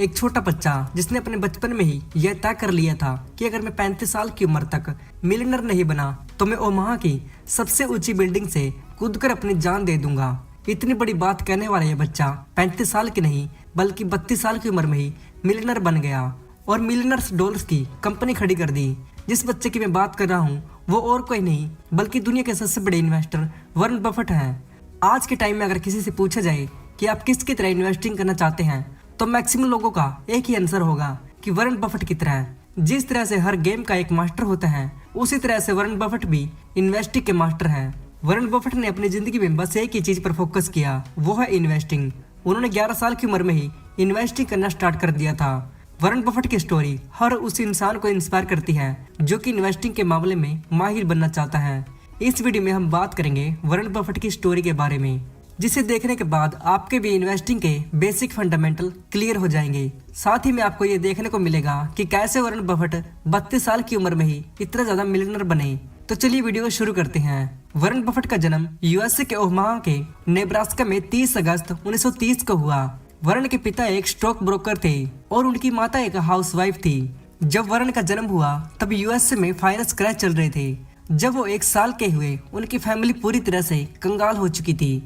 एक छोटा बच्चा जिसने अपने बचपन में ही यह तय कर लिया था कि अगर मैं 35 साल की उम्र तक मिलियनर नहीं बना तो मैं ओमाहा की सबसे ऊंची बिल्डिंग से कूदकर अपनी जान दे दूंगा। इतनी बड़ी बात कहने वाला यह बच्चा 35 साल की नहीं बल्कि 32 साल की उम्र में ही मिलियनर बन गया और मिलियनर्स डॉलर्स की कंपनी खड़ी कर दी। जिस बच्चे की मैं बात कर रहा हूँ वो और कोई नहीं बल्कि दुनिया के सबसे बड़े इन्वेस्टर वॉरेन बफेट हैं। आज के टाइम में अगर किसी से पूछा जाए कि आप किसकी तरह इन्वेस्टिंग करना चाहते हैं तो मैक्सिमम लोगों का एक ही आंसर होगा कि वॉरेन बफेट की तरह। जिस तरह से हर गेम का एक मास्टर होता है उसी तरह से वॉरेन बफेट भी इन्वेस्टिंग के मास्टर हैं। वॉरेन बफेट ने अपनी जिंदगी में बस एक ही चीज पर फोकस किया, वो है इन्वेस्टिंग। उन्होंने 11 साल की उम्र में ही इन्वेस्टिंग करना स्टार्ट कर दिया था। वॉरेन बफेट की स्टोरी हर उस इंसान को इंस्पायर करती है जो कि इन्वेस्टिंग के मामले में माहिर बनना चाहता है। इस वीडियो में हम बात करेंगे वॉरेन बफेट की स्टोरी के बारे में, जिसे देखने के बाद आपके भी इन्वेस्टिंग के बेसिक फंडामेंटल क्लियर हो जाएंगे। साथ ही में आपको ये देखने को मिलेगा कि कैसे वॉरेन बफेट 32 साल की उम्र में ही इतना ज्यादा मिलियनर बने। तो चलिए वीडियो शुरू करते हैं। वॉरेन बफेट का जन्म यूएसए के ओमाहा के नेब्रास्का में 30 अगस्त 1930 को हुआ। वॉरेन के पिता एक स्टॉक ब्रोकर थे और उनकी माता एक हाउसवाइफ थी। जब वॉरेन का जन्म हुआ तब यूएसए में फाइनेंस क्रैश चल रहे थे। जब वो 1 साल के हुए उनकी फैमिली पूरी तरह से कंगाल हो चुकी थी।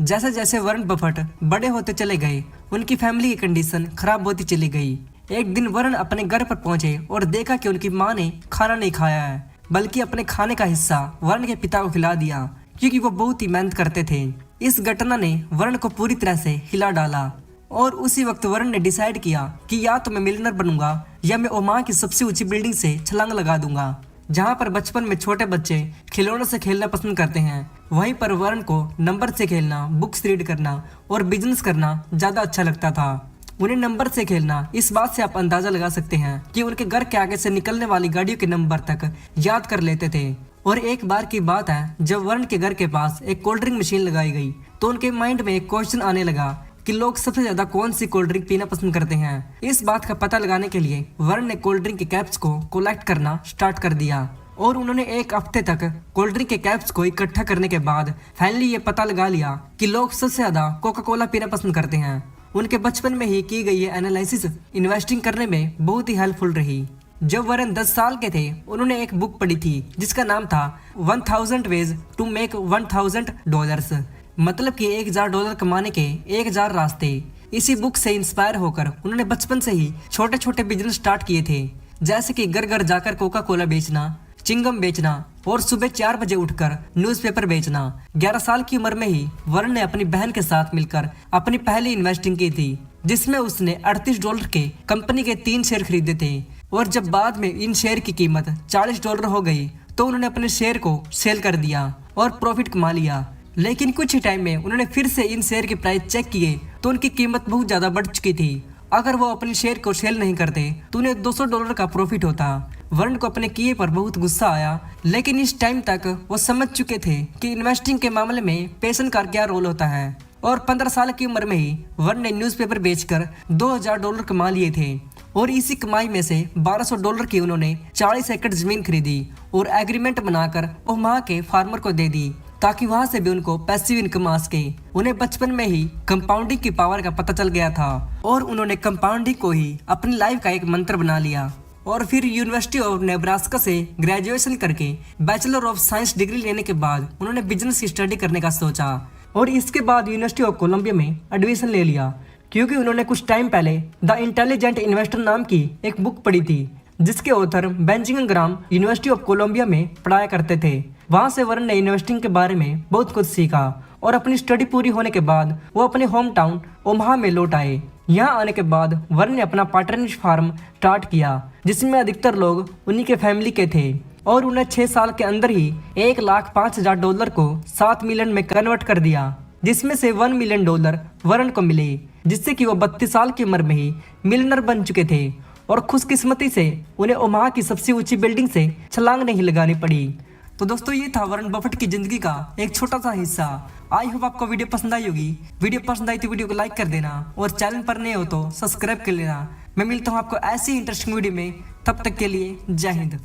जैसे जैसे वॉरेन बफेट बड़े होते चले गए उनकी फैमिली की कंडीशन खराब होती चली गई। एक दिन वॉरेन अपने घर पर पहुंचे और देखा कि उनकी मां ने खाना नहीं खाया है, बल्कि अपने खाने का हिस्सा वॉरेन के पिता को खिला दिया क्योंकि वो बहुत ही मेहनत करते थे। इस घटना ने वॉरेन को पूरी तरह से हिला डाला और उसी वक्त वॉरेन ने डिसाइड किया कि या तो मैं मिलियनर बनूंगा या मैं ओमाहा की सबसे ऊंची बिल्डिंग से छलांग लगा दूंगा। जहां पर बचपन में छोटे बच्चे खिलौनों से खेलना पसंद करते हैं, वहीं पर वॉरेन को नंबर से खेलना, बुक्स रीड करना और बिजनेस करना ज्यादा अच्छा लगता था। उन्हें नंबर से खेलना, इस बात से आप अंदाजा लगा सकते हैं कि उनके घर के आगे से निकलने वाली गाड़ियों के नंबर तक याद कर लेते थे। और एक बार की बात है जब वॉरेन के घर के पास एक कोल्ड ड्रिंक मशीन लगाई गई तो उनके माइंड में एक क्वेश्चन आने लगा कि लोग सबसे ज्यादा कौन सी कोल्ड ड्रिंक पीना पसंद करते हैं। इस बात का पता लगाने के लिए वॉरेन ने कोल्ड ड्रिंक के कैप्स को कलेक्ट करना स्टार्ट कर दिया और उन्होंने 1 हफ्ते तक कोल्ड ड्रिंक के कैप्स को इकट्ठा करने के बाद फाइनली ये पता लगा लिया कि लोग सबसे ज्यादा कोका कोला पीना पसंद करते हैं। उनके बचपन में ही की गई ये एनालिसिस इन्वेस्टिंग करने में बहुत ही हेल्पफुल रही। जब वॉरेन 10 साल के थे उन्होंने एक बुक पढ़ी थी जिसका नाम था 1000 वेज टू मेक $1000, मतलब कि $1000 कमाने के 1000 रास्ते। इसी बुक से इंस्पायर होकर उन्होंने बचपन से ही छोटे छोटे बिजनेस स्टार्ट किए थे, जैसे कि घर घर जाकर कोका कोला बेचना, चिंगम बेचना और सुबह 4 बजे उठकर न्यूज़पेपर बेचना। 11 साल की उम्र में ही वॉरेन ने अपनी बहन के साथ मिलकर अपनी पहली इन्वेस्टिंग की थी, जिसमें उसने $38 के कंपनी के 3 शेयर खरीदे थे। और जब बाद में इन शेयर की कीमत $40 हो गई तो उन्होंने अपने शेयर को सेल कर दिया और प्रॉफिट कमा लिया। लेकिन कुछ ही टाइम में उन्होंने फिर से इन शेयर की प्राइस चेक किए तो उनकी कीमत बहुत ज्यादा बढ़ चुकी थी। अगर वो अपने शेयर को सेल नहीं करते तो उन्हें $200 का प्रॉफिट होता। वॉरेन को अपने किए पर बहुत गुस्सा आया, लेकिन इस टाइम तक वो समझ चुके थे कि इन्वेस्टिंग के मामले में पेशेंस का क्या रोल होता है। और 15 साल की उम्र में ही वॉरेन ने न्यूज़पेपर बेचकर $2000 कमा लिए थे और इसी कमाई में से $1200 की उन्होंने 40 एकड़ जमीन खरीदी और एग्रीमेंट बनाकर ओमाहा के फार्मर को दे दी ताकि वहां से भी उनको पैसिव इनकम आ सके। उन्हें बचपन में ही कंपाउंडिंग की पावर का पता चल गया था और उन्होंने कंपाउंडिंग को ही अपनी लाइफ का एक मंत्र बना लिया। और फिर यूनिवर्सिटी ऑफ नेब्रास्का से ग्रेजुएशन करके बैचलर ऑफ साइंस डिग्री लेने के बाद उन्होंने बिजनेस की स्टडी करने का सोचा और इसके बाद यूनिवर्सिटी ऑफ कोलंबिया में एडमिशन ले लिया, क्योंकि उन्होंने कुछ टाइम पहले द इंटेलिजेंट इन्वेस्टर नाम की एक बुक पढ़ी थी जिसके author Benjamin Graham university of Columbia में पढ़ाया करते थे। वहां से वॉरेन ने इन्वेस्टिंग के बारे में बहुत कुछ सीखा और अपनी स्टडी पूरी होने के बाद वो अपने होम टाउन ओमाहा में लौट आए। यहाँ आने के बाद वॉरेन ने अपना पार्टनरशिप फार्म स्टार्ट किया जिसमें अधिकतर लोग उन्हीं के फैमिली के थे और उन्हें 6 साल के अंदर ही $1,05,000 को 7 मिलियन में कन्वर्ट कर दिया, जिसमें से $1 मिलियन वॉरेन को मिले, जिससे कि वो 32 साल की उम्र में ही मिलियनर बन चुके थे। और खुशकिस्मती से उन्हें ओमाहा की सबसे ऊंची बिल्डिंग से छलांग नहीं लगानी पड़ी। तो दोस्तों ये था वॉरेन बफेट की जिंदगी का एक छोटा सा हिस्सा। आई होप आपको वीडियो पसंद आई होगी। वीडियो पसंद आई तो वीडियो को लाइक कर देना और चैनल पर नए हो तो सब्सक्राइब कर लेना। मैं मिलता हूँ आपको ऐसी इंटरेस्टिंग वीडियो में, तब तक के लिए जय हिंद।